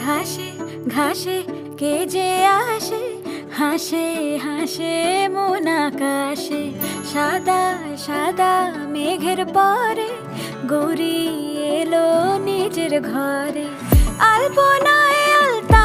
ঘাসে ঘাসে কে যে আসে, হাসে হাসে মন আকাশে। সাদা সাদা মেঘের পরে গৌরী এলো নিজের ঘরে। আলপনায় আলতা